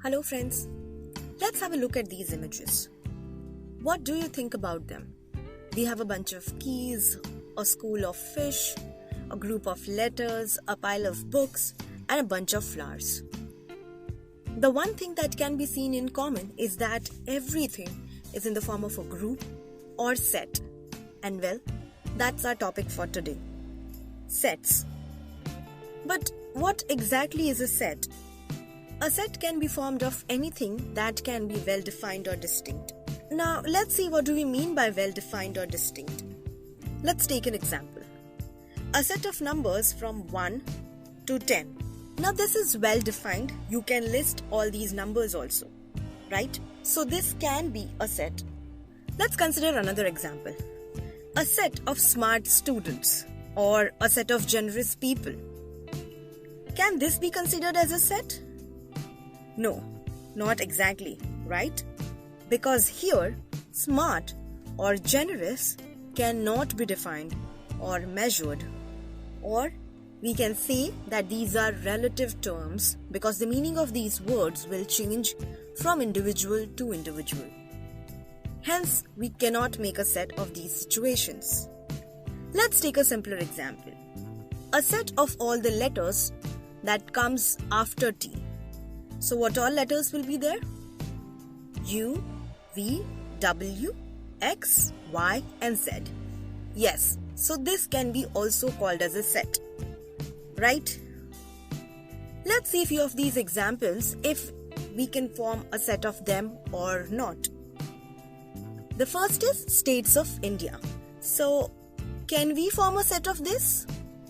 Hello friends, let's have a look at these images. What do you think about them? We have a bunch of keys, a school of fish, a group of letters, a pile of books, and a bunch of flowers. The one thing that can be seen in common is that everything is in the form of a group or set. And well, that's our topic for today. Sets. But what exactly is a set? A set can be formed of anything that can be well-defined or distinct. Now, let's see what do we mean by well-defined or distinct. Let's take an example. A set of numbers from 1 to 10. Now, this is well-defined. You can list all these numbers also, right? So, this can be a set. Let's consider another example. A set of smart students or a set of generous people. Can this be considered as a set? No, not exactly, right? Because here, smart or generous cannot be defined or measured. Or we can say that these are relative terms because the meaning of these words will change from individual to individual. Hence, we cannot make a set of these situations. Let's take a simpler example. A set of all the letters that comes after T. So what all letters will be there? U, V, W, X, Y and Z. Yes, so this can be also called as a set, right? Let's see a few of these examples if we can form a set of them or not. The first is states of India. So can we form a set of this?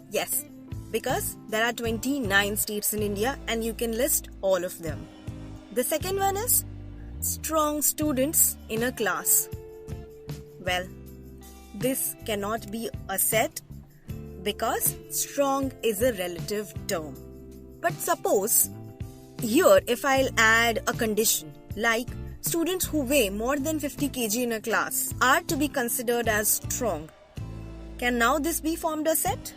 Yes. Because there are 29 states in India and you can list all of them. The second one is strong students in a class. Well, this cannot be a set because strong is a relative term. But suppose here if I'll add a condition like students who weigh more than 50 kg in a class are to be considered as strong. Can now this be formed a set?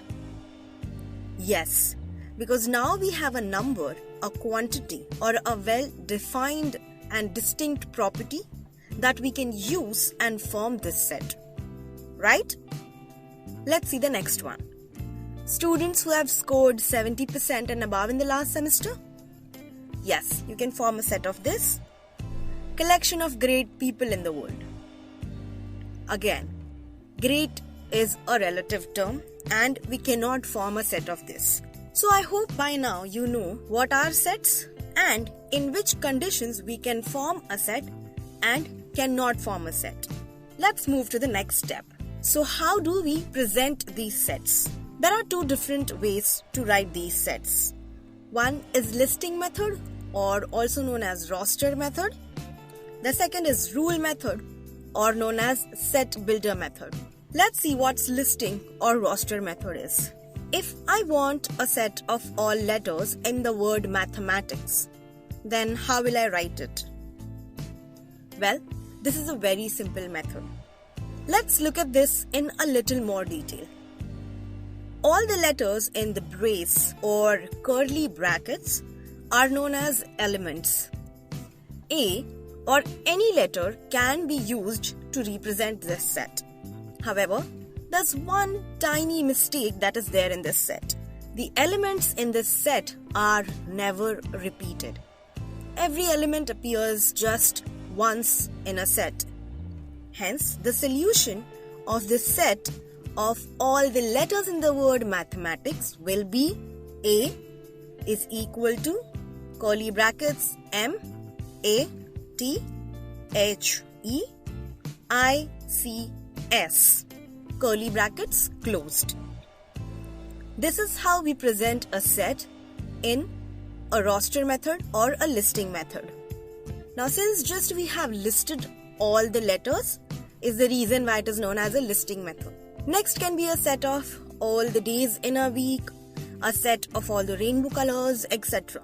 Yes, because now we have a number, a quantity or a well-defined and distinct property that we can use and form this set. Right? Let's see the next one. Students who have scored 70% and above in the last semester? Yes, you can form a set of this. Collection of great people in the world. Again, great is a relative term and we cannot form a set of this. So I hope by now you know what are sets and in which conditions we can form a set and cannot form a set. Let's move to the next step. So how do we present these sets? There are two different ways to write these sets. One is listing method or also known as roster method. The second is rule method or known as set builder method. Let's see what's listing or roster method is. If I want a set of all letters in the word mathematics, then how will I write it? Well, this is a very simple method. Let's look at this in a little more detail. All the letters in the brace or curly brackets are known as elements. A or any letter can be used to represent this set. However, there's one tiny mistake that is there in this set. The elements in this set are never repeated. Every element appears just once in a set. Hence, the solution of this set of all the letters in the word mathematics will be A is equal to curly brackets M A T H E I C S, curly brackets closed. This is how we present a set in a roster method or a listing method. Now since just we have listed all the letters is the reason why it is known as a listing method. Next can be a set of all the days in a week, a set of all the rainbow colors, etc.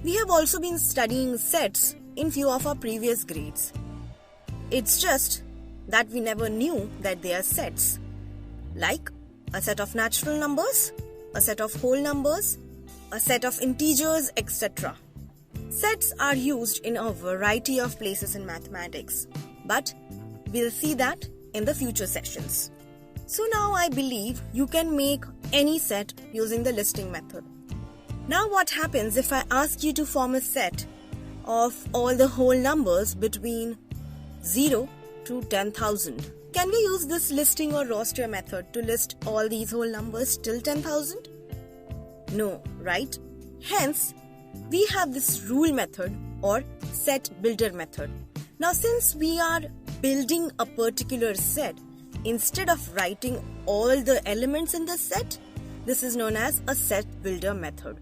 We have also been studying sets in few of our previous grades. It's just that we never knew that they are sets, like a set of natural numbers, a set of whole numbers, a set of integers, etc. Sets are used in a variety of places in mathematics, but we'll see that in the future sessions. So now I believe you can make any set using the listing method. Now what happens if I ask you to form a set of all the whole numbers between 0 to 10,000? Can we use this listing or roster method to list all these whole numbers till 10,000? No, right? Hence, we have this rule method or set builder method. Now since we are building a particular set, instead of writing all the elements in the set, this is known as a set builder method.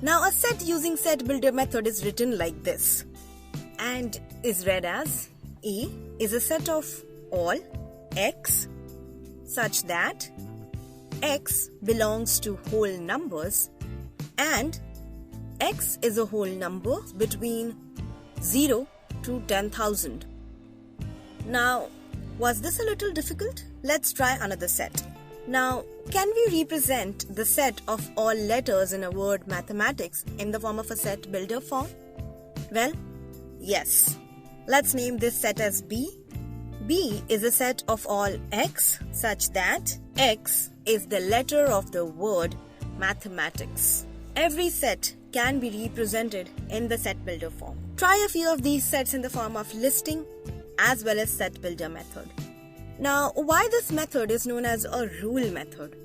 Now a set using set builder method is written like this and is read as A is a set of all x such that x belongs to whole numbers and x is a whole number between 0 to 10,000. Now, was this a little difficult? Let's try another set. Now, can we represent the set of all letters in a word mathematics in the form of a set builder form? Well, yes. Let's name this set as B. B is a set of all x such that x is the letter of the word mathematics. Every set can be represented in the set builder form. Try a few of these sets in the form of listing as well as set builder method. Now, why this method is known as a rule method?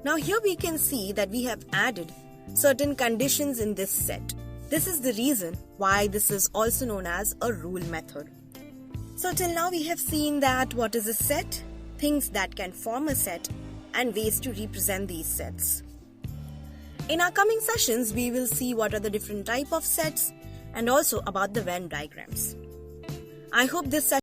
Now here we can see that we have added certain conditions in this set. This is the reason why this is also known as a rule method. So till now we have seen that what is a set, things that can form a set, and ways to represent these sets. In our coming sessions, we will see what are the different type of sets and also about the Venn diagrams. I hope this session